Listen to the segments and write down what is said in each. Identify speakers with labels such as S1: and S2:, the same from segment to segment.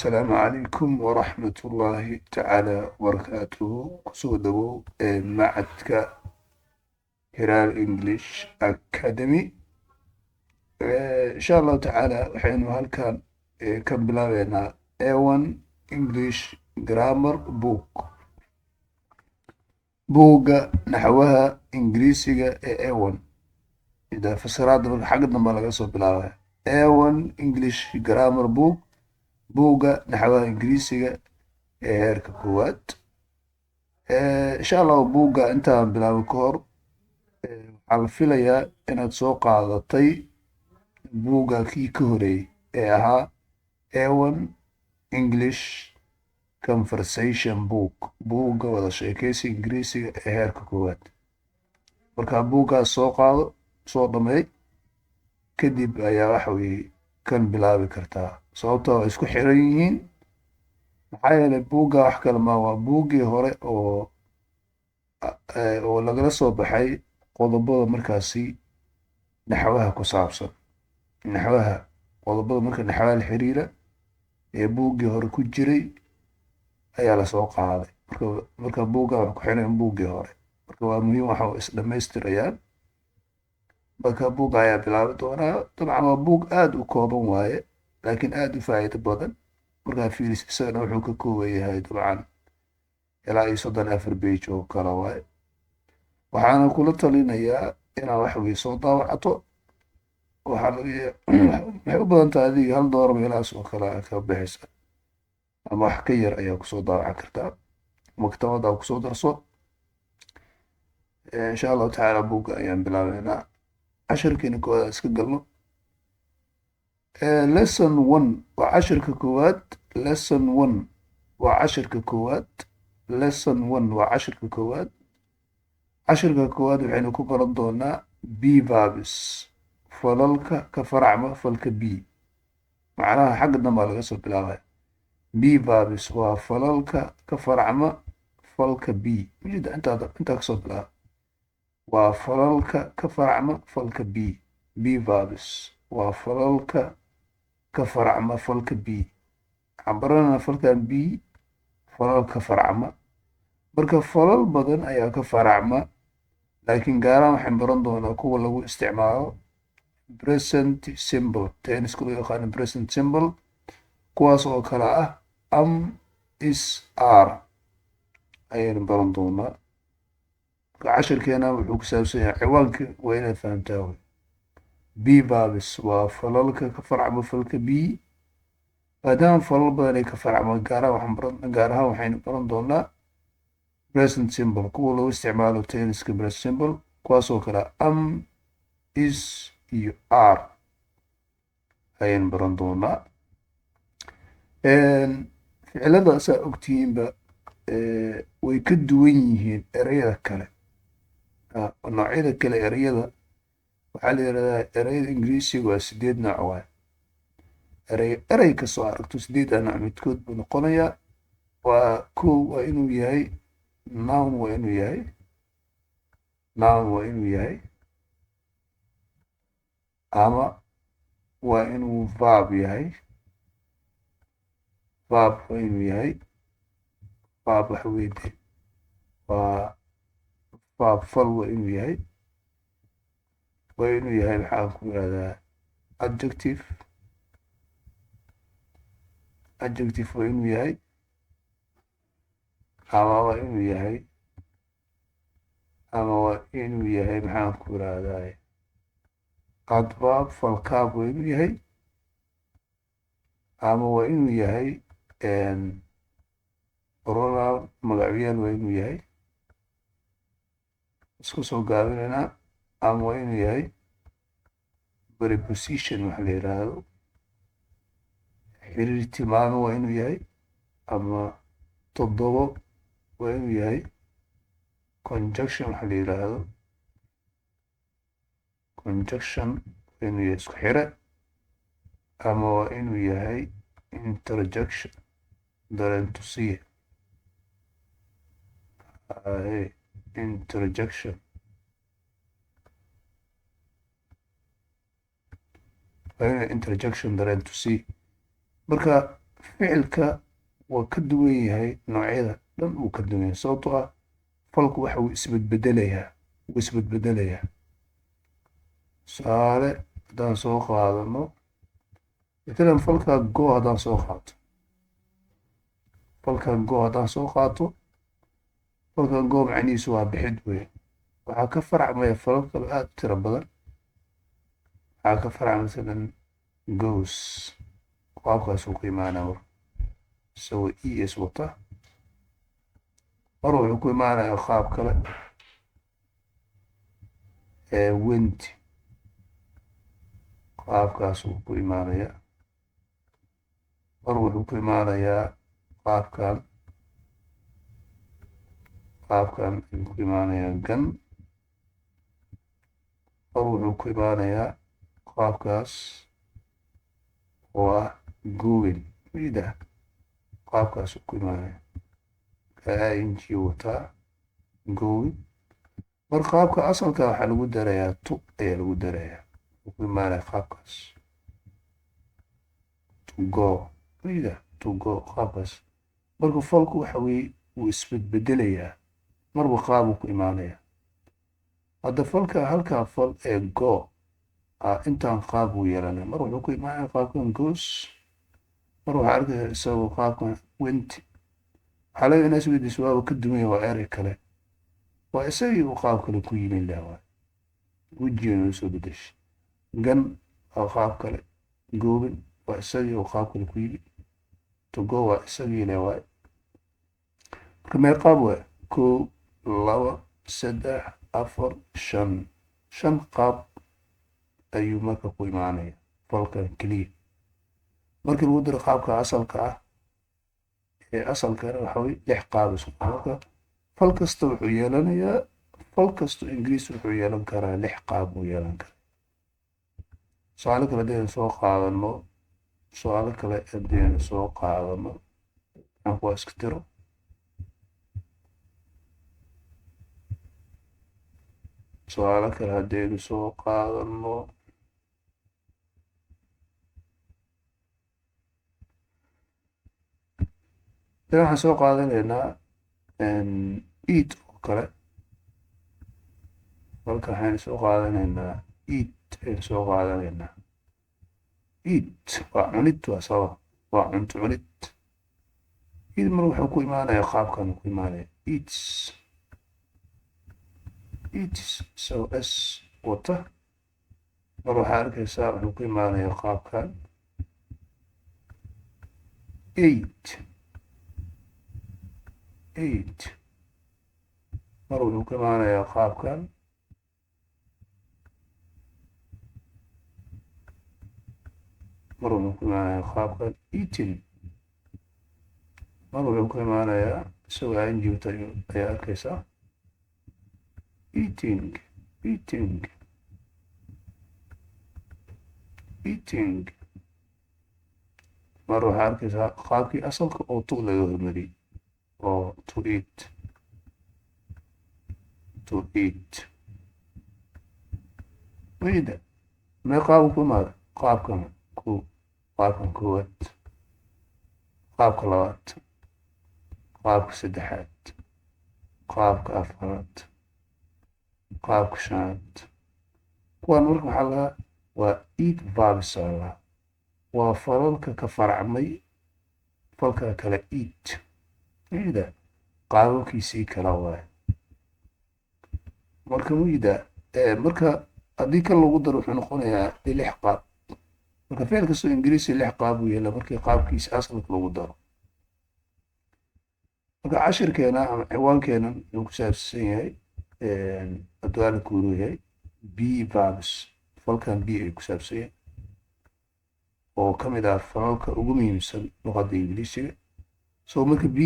S1: السلام عليكم ورحمة الله تعالى وبركاته كسودو معدك هلال إنجليش أكاديمي إن شاء الله تعالى وحين هالكان كان بلاوينا A1 English Grammar Book بوغا نحوها إنجليزية A1 إذا فسرات حقنا ما لقصوا بلاويها A1 English Grammar Book بوغا نحوها إنجليزية heerka koowaad insha allahu buugga intaan bilaabin ka hor waxaa la filayaa inaad soo qaadatay buugga kii ka horeeyey ee ahaa A1 English Conversation Book buugga wada sheekaysi ingiriisiga ee heerka koowaad markaa buuggaas soo qaado soo dhammeey kadib ayaa waxa weeye kan bilaabi kartaa sababtoo ay isku xiran yihiin maxaa yeelay buugga wax kale ma waa buuggii hore oo lagala soo baxay qodobada markaasi naxwaha ku saabsan naxwaha qodobada marka naxwaha la xiriira ee buuggii hore ku jiray ayaa lasoo qaaday marka buugga wax ku xiran buuggii hore marka waa muhiim waxa is dhammaystirayaan marka buugga ayaa bilaabi doonaa dabcan waa buug aad u kooban waaye laakiin aad u faa'iido badan markaa fiiris isagana wuxuu ka kooban yahay dabcan ilaa iyo 34 page oo kale waaye waxaana kula talinayaa inaad wax weeye soo daawacato waxay u badan tahay adiga $1 meelahaas oo kale ka bixisa ama wax ka yar ayaa kusoo daawacan kartaa maktabada kusoo darso insha allahu tacaala buugga ayaan bilaabeynaa cashirkeena koowaad iska galno lesson 1 waa cashirka koowaad lesson 1 waa cashirka koowaad lesson 1 waa cashirka koowaad cashirka koowaad waxaynu ku baran doonaa be verbs falalka ka faracma falka b macnaha xagga dambe laga soo bilaabaya be verbs waa falalka ka faracma falka b mujida intaa kasoo bilaaba waa falalka ka faracma falka b be verbs waa falalka ka faracma falka b waxaan baranayna falkan b falal ka faracma marka falal badan ayaa ka faracma laakiin gaaraan waxaan baran doonaa kuwa lagu isticmaalo present simple tenniska loo yaqaano present simple kuwaas oo kale ah am is are ayaynu baran doonaa marka cashirkeena wuxuu ku saabsan yahay ciwaanka waa inaad fahamtaa wey be verbs waa falalka ka faracma falka b maadaama falal badan ay ka faracmaan gaar ahaan waxaynu baran doonaa present simple kuwa lagu isticmaalo tenniska present simple kuwaasoo kale am is iyo are ayaynu baran doonaa ficilada saa ogtihiinba way ka duwan yihiin ereyada kale noocyada kale ereyada waxaa la yidhahdaa ereyada ingiriisiga waa 8 nooc waay erey kastoo aragto 8 nooc midkood buu noqonayaa waa kow waa inuu yahay noun waa inuu yahay ama waa inuu verb yahay verb waa inuu yahay verb waxa weeye waa verb fal waa inuu yahay maxaan ku yidhahdaa adjective waa inuu yahay ama waa inuu yahay maxaan ku yidhahdaa adverb falkaab waa inuu yahay ama waa inuu yahay pronoun magacyaal waa inuu yahay isku soo gaabinaynaa ama waa inuu yahay preposition wax la yidhaahdo xiriir tilmaame waa inuu yahay ama toddobo waa inuu yahay conjunction wax la yidhaahdo conjunction waa inuu yahay isku xire ama waa inuu yahay interjection dareentusiye interjection waa inuu interjection dareentusiye marka ficilka waa ka duwan yahay noocyada dhan uu ka duwan yahay sababtoo ah falku waxa uu isbedbedelayaa tusaale haddaan soo qaadano matalan falka go haddaan soo qaato falka go macnihiisu waa bixid weyn waxaa ka farcmaya falal kale aad u tiro badan waxaa ka farca masalan goes qaabkaasuu ku imaanaa mar isagoo es wata mar wuxuu ku imaanayaa qaab kale went qaabkaasuu ku imaanayaa mar wuxuu ku imaanayaa qaabkan ayuu ku imaanayaa gan mar wuxuu ku imaanayaa qaabkaas oo ah going ida qaabkaasuu ku imaanayaa ing wataa going mar qaabka asalka waxaa lagu darayaa to ayaa lagu darayaa wuxuu ku imaanaya qaabkaas to go qaabkaas marka falku waxa weye wuu isbedbedelayaa marba qaabuu ku imaanaya hadda halkaa fal ee go intaan qaab buu yeelanaya mar wuxuu ku imaanaya qaabkan goes mar waxaa arkaya isagoo qaabkan went waxaa laga inaas weydiis waaba ka dumaya waa erey kale waa isagii uu qaab kale ku yimin laha waay wejigan u soo bedeshay gan waa qaab kale goobin waa isagii uu qaab kale ku yimi to go waa isagii le waay marka mee qaab waay 1 2 3 4 5 qaab ayuu marka ku imaanaya falkan keliya markii lagu daro qaabka asalka ah ee asalkana waxa weye 6 qaab isku marka fal kasta wuxuu yeelanayaa fal kasto ingiriis wuxuu yeelan karaa 6 qaab buu yeelan karaa su'aalo kale haddaynu soo qaadano aan kuwa iska tiro su'aalo kale haddaynu soo qaadano waxaan soo qaadanaynaa eat oo kale marka waxaynu soo qaadanaynaa eat waa cunid waa sabab waa cunto cunid eat mar wuxuu ku imaanayaa qaabkan ku imaanaya eats so s wata mar waxaa arkaysaa wuxuu ku imaanayaa qaabkan eight mar wuxuu ku imaanayaa qaabkan eating mar wuxuu ku imaanayaa isagoo injuta ayaa arkaysaa eating mar waxaa arkaysaa qaabkii asalka oo to laga hormariyey oo to eat wayda mee qaabu ku imaada qaabkan koowaad qaabka labaad qaabka saddexaad qaabka afaraad qaabka shanaad kuwaan marka waxaa lahaa waa eat verbs aa lahaa waa falalka ka farcmay falka kale eat wayda qaababkiisii kala waaye marka wayda marka haddii kan lagu daro wuxuu noqonayaa 6 qaab marka ficil kastoo ingiriisi 6 qaab uu yeela markii qaabkiisa asalka lagu daro marka cashirkeena ama ciwaankeenan wuxuu ku saabsan yahay adwaala kuuruu yahay b verbs falkan b ay ku saabsan yahay oo ka mid ah falalka ugu muhiimsan luqadda ingiriisiga so marka b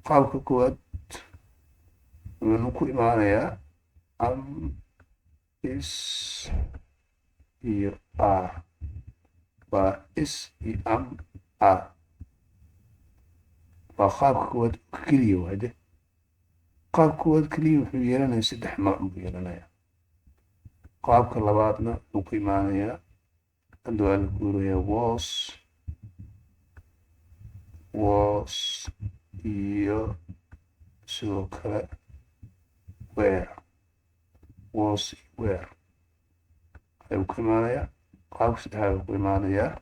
S1: qaabka koowaad wuxuu ku imaanayaa am is iyo r waa is iyo am r waa qaabka koowaad keliya waade qaabka koowaad keliya wuxuu yeelanayaa 3 nooc buu yeelanayaa qaabka labaadna wuxuu ku imaanayaa adwaala kuuraya was was iyo sidoo kale were. was iyo were ayuu ku imaanayaa. qaabka saddexaad ayuu ku imaanayaa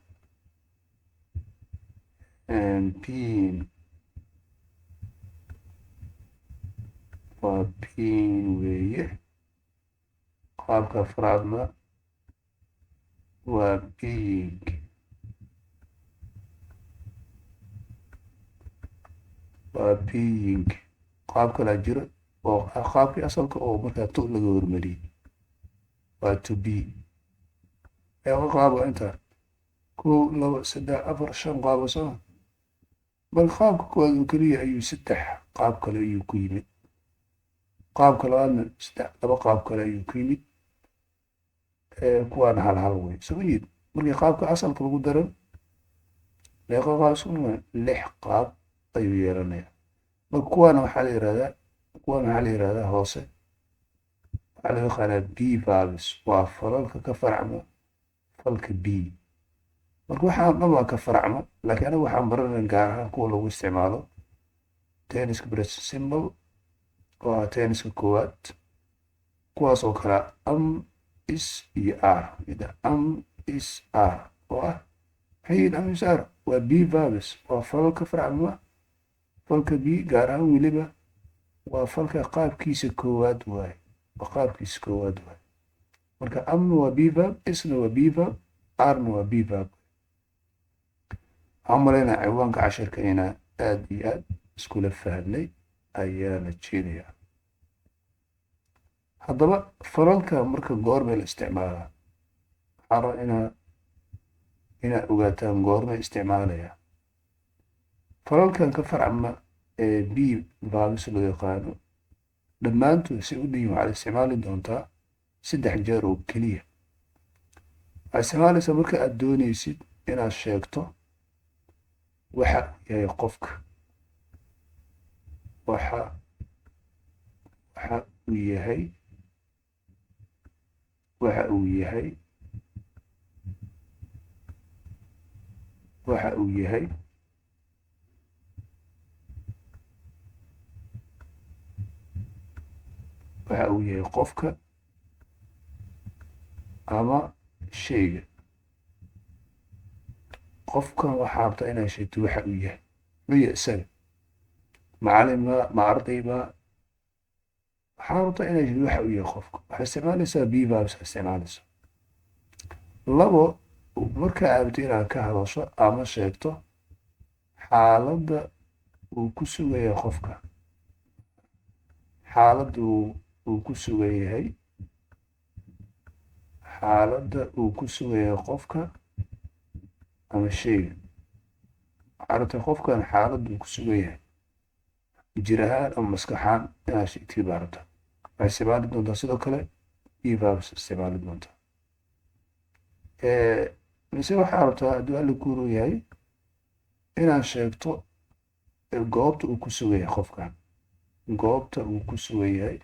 S1: being waa being weeye. qaabka afraadna waa being. waa being. qaab kalaa jiro oo qaabkii asalka oo markaa to laga hormariyey waa to be. eeqa qaab waa intaa 1 2 3 4 5 qaabo soo bal qaabka koowaad oo keliya ayuu 3 qaab kale ayuu ku yimid. qaabka labaadna 2 qaab kale ayuu ku yimid. kuwaana hal wey soo yid markii qaabka asalka lagu daran meeqa qaab isku 6 qaab ayuu yeelanayaa. marka kuwaana waxaa la yiraahdaa hoose waxaa loo yaqaanaa b verbs. waa falalka ka farcma falka b. marka waxaan dhan waa ka farcma laakiin aniga waxaan baranaya gaar ahaan kuwa lagu isticmaalo tenniska present simple oo ah tenniska koowaad kuwaas oo kale is iyo r. is r oo ah maxay is r waa b verbs. waa falal ka farcma falka b gaar ahaan weliba waa falka qaabkiisa koowaad waaye. marka amna waa b verb, isna waa b verb, rna waa b verb. waxaan umalaynaa ciwaanka cashirka inaan aad iyo aad iskula fahnay ayaa la jeedayaa. haddaba falalka marka goormay la isticmaalaa waxaa raba inaad ogaataan goormay isticmaalayaa. falalkan ka farcma ee b verbs loo yaqaano dhammaantood si u dhihin waxaad isticmaali doontaa 3 jeer oo keliya. waxaad isticmaalaysaa marka aad doonaysid inaad sheegto waxa yahay qofka. waxa uu yahay qofka ama shayga. qofkan waxaa rabtaa inaad sheegto waxa uu yahay miya isaga macallin ma arday ma waxaa rabtaa inaad sheegto waxa uu yahay qofka. waxaad isticmaalaysaa b verbs isticmaalaysaa. 2 markaa aabto inaad ka hadasho ama sheegto xaaladda uu ku sugan yahay qofka. xaaladda uu ku sugan yahay qofka ama shayga. aragtay qofkan xaaladda uu ku sugan yahay jir ahaan ama maskaxaan inaad sheegtid baa rabtaa. waxay isticmaali doontaa sidoo kale b verbs isticmaali doontaa. mise waxaa rabtaa hadduu alla guuru yahay inaad sheegto goobta uu ku sugan yahay qofkan. goobta uu ku sugan yahay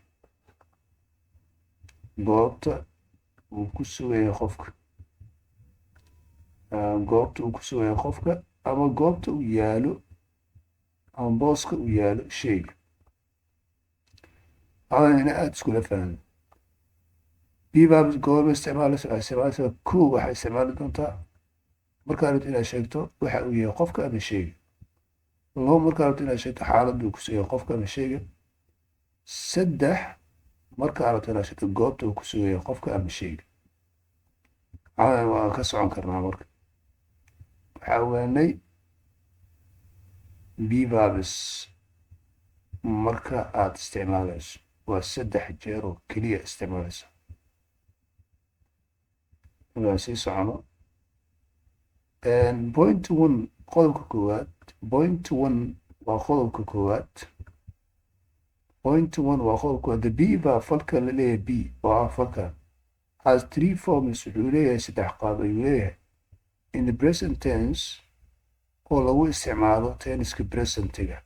S1: qofka. goobta uu ku sugan yahay qofka ama goobta uu yaalo ama booska uu yaalo shayga. ina aada iskula fahmo. b verbs goorma isticmaalaysaa kow waxay isticmaali doontaa markaa rabto inaad sheegto waxa uu yahay qofka ama shayga. 2 markaa rabto inaad sheegto xaaladda uu ku sugan yahay qofka ama shayga. 3 markaa rabto inaad sheegto goobta uu ku sugan yahay qofka ama shayga. waan ka socon karnaa marka. waxaa ogaanay b verbs marka aad isticmaalayso waa 3 jeer oo keliya isticmaalaysa. waan sii socono. point 1 qodobka koowaad. point 1 waa qodobka koowaad. the b verb falka la leeyahay b oo ah falkan has 3 forms. wuxuu leeyahay 3 qaab ayuu leeyahay in the present tense oo lagu isticmaalo tenniska presentiga.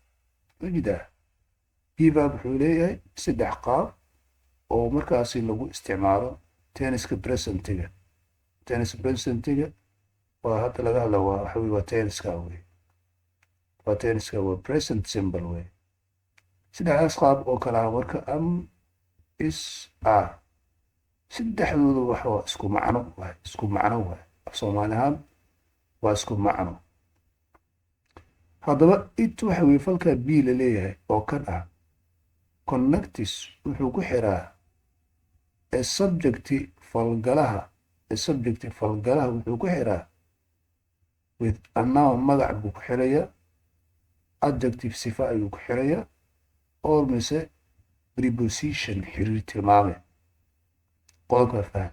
S1: ujeedaa b verb wuxuu leeyahay 3 qaab oo markaasi lagu isticmaalo tenniska presentiga. tenniska presentiga waa hadda laga hadla waa tenniska wey. waa tenniska waa present simple way saddexdaas qaab oo kale ah marka am is are saddexdooda waxa waa isku macno waay af soomaali ahaan waa isku macno haddaba it waxa weye falkaa b la leeyahay oo kan ah connectis wuxuu ku xiraa subjecti falgalaha wuxuu ku xiraa with a noun magac buu ku xiraya adjective sifa ayuu ku xiraya or mise preposition xiriir tilmaame qodobka faham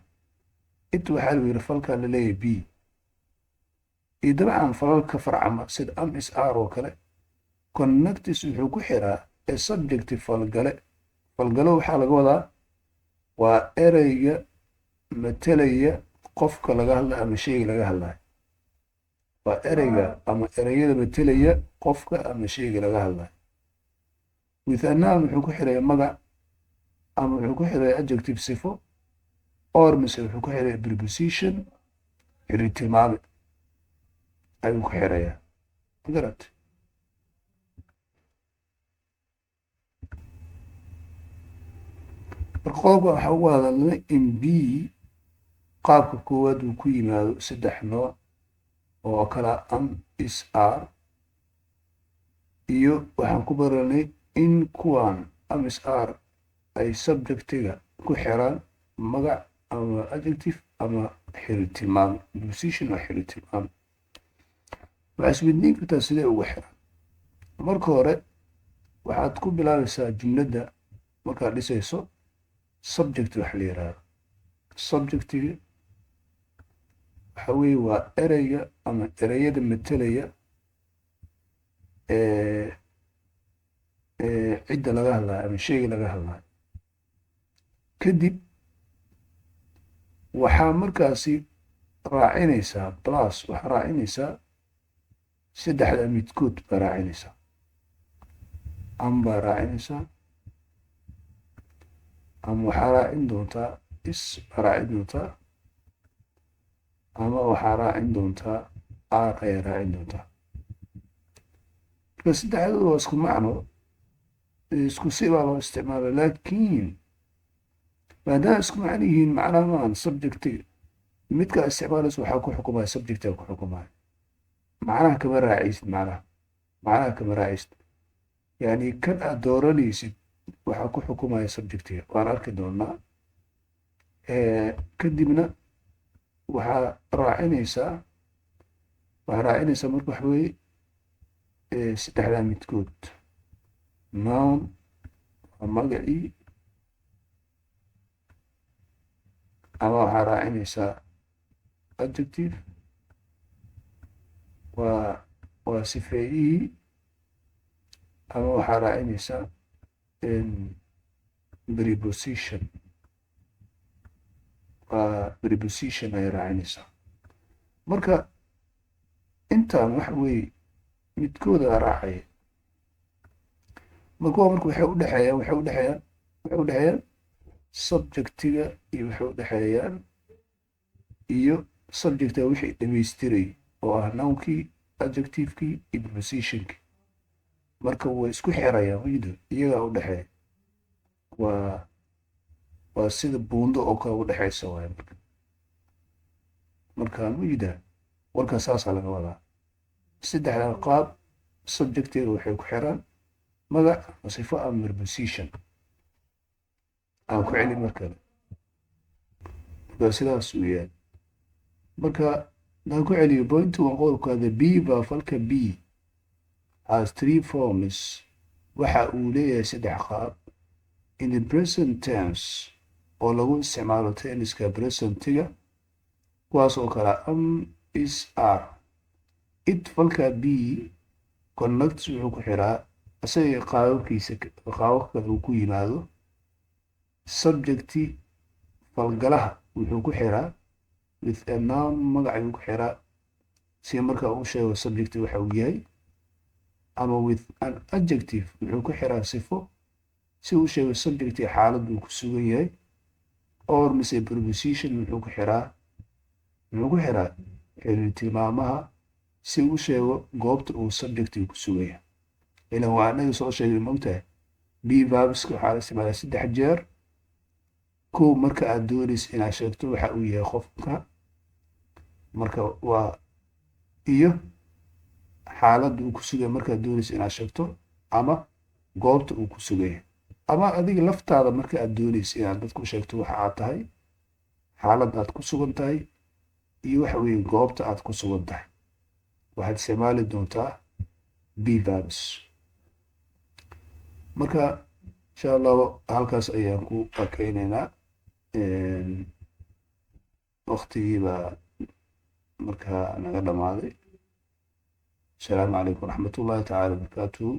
S1: it waxaa la yidhi falkaa la leeyahay b iyo dabcan falalka farcama sida am is are oo kale connectis wuxuu ku xiraa subjecti falgale waxaa laga wadaa waa ereyga matelaya qofka laga hadla ama sheyga laga hadlayo waa ereyga ama ereyada matelaya qofka ama sheyga laga hadlayo with a noun wuxuu ku xiraya magac ama wuxuu ku xiraya adjective sifo or mise wuxuu ku xiraya preposition xiriir tilmaame ayuu ku xiraya magarat marka qodobka waxaa ugu hadalnay in b qaabka koowaad uu ku yimaado saddex nooc oo kala am is are iyo waxaan ku baranay in kuwan am is are ay subjectiga ku xiraan magac ama adjective ama xiriir tilmaame preposition oo xiriir tilmaame waxaa isweydiin kartaa sidee ugu xiraan marka hore waxaad ku bilaabaysaa jumladda markaad dhisayso subject wax la yiraahdo subjectiga waxa weeye waa ereyga ama ereyada matelaya cidda laga hadlayo ama sheyga laga hadlayo kadib waxaa markaasi raacinaysaa plus waxaa raacinaysaa saddexda midkood baa raacinaysaa am baa raacinaysaa ama waxaa raacin doontaa is baa raacin doontaa ama waxaa raacin doontaa r ayaa raacin doontaa marka saddexdooda waa isku macno isku si baa loo isticmaala laakiin maadaama isku macno yihiin macnaha maahan subjectiga midkaa isticmaalaysa waxaa ku xukumaya subjectiga ku xukumaya macnaha kama raacaysid yani kan aad dooranaysid waxaa ku xukumaya subjectiga waan arki doonaa kadibna waxaa raacinaysaa marka waxa weye saddexdaa midkood noun waa magacii ama waxaa raacinaysaa adjective waa sifeeyihii ama waxaa raacinaysaa preposition ay raacinaysaa marka intaan waxa weeye midkooda raacaya marka waxay udhexeeyaan subjectiga iyo waxay udhexeeyaan iyo subjectiga wixii dhamaystiray oo ah nounkii adjectivekii iyo prepositionkii marka way isku xirayaan waydo iyagaa udhexeeya waa sida buundo oo kale udhexaysa waay marka wayda warkaa saasaa laga wadaa saddexdan qaab subjectiga waxay ku xiraan magac sifo ama preposition aan ku celin markale marka sidaas uu yahay marka aan ku celiyo point one qodobkaada b baa falka b has three forms waxa uu leeyahay saddex qaab in the present tense oo lagu isticmaalo tenniska presentiga kuwaas oo kale am is are it falka b connects wuxuu ku xiraa isaga qaababka uu ku yimaado subjecti falgalaha wuxuu ku xiraa with a noun magacuu ku xiraa si marka uu sheego subjecti waxa uu yahay ama with an adjective wuxuu ku xiraa sifo si uu sheego subjecti xaaladuu ku sugan yahay or mise preposition wuxuu ku xiraa xiriir tilmaamaha si uu sheego goobta uu subjectiga ku sugan yahay. ilan waa anaga soo sheegay maogtahay be verbska waxaa la isticmaalaa 3 jeer. kow marka aad doonaysa inaad sheegto waxa uu yahay qofka, marka waa iyo xaaladda uu ku sugan yahay markaad doonaysa inaad sheegto, ama goobta uu ku sugan yahay, ama adiga laftaada marka aad doonaysa inaad dadku sheegto waxa aad tahay, xaaladda aad ku sugan tahay, iyo waxa weeye goobta aad ku sugan tahay. waxaad isticmaali doontaa be verbs. marka insha allahu halkaas ayaan ku akeynaynaa. waqtigiibaa markaa naga dhamaaday. asalaamu calaykum waraxmatullahi tacaala wabarakaatuhu.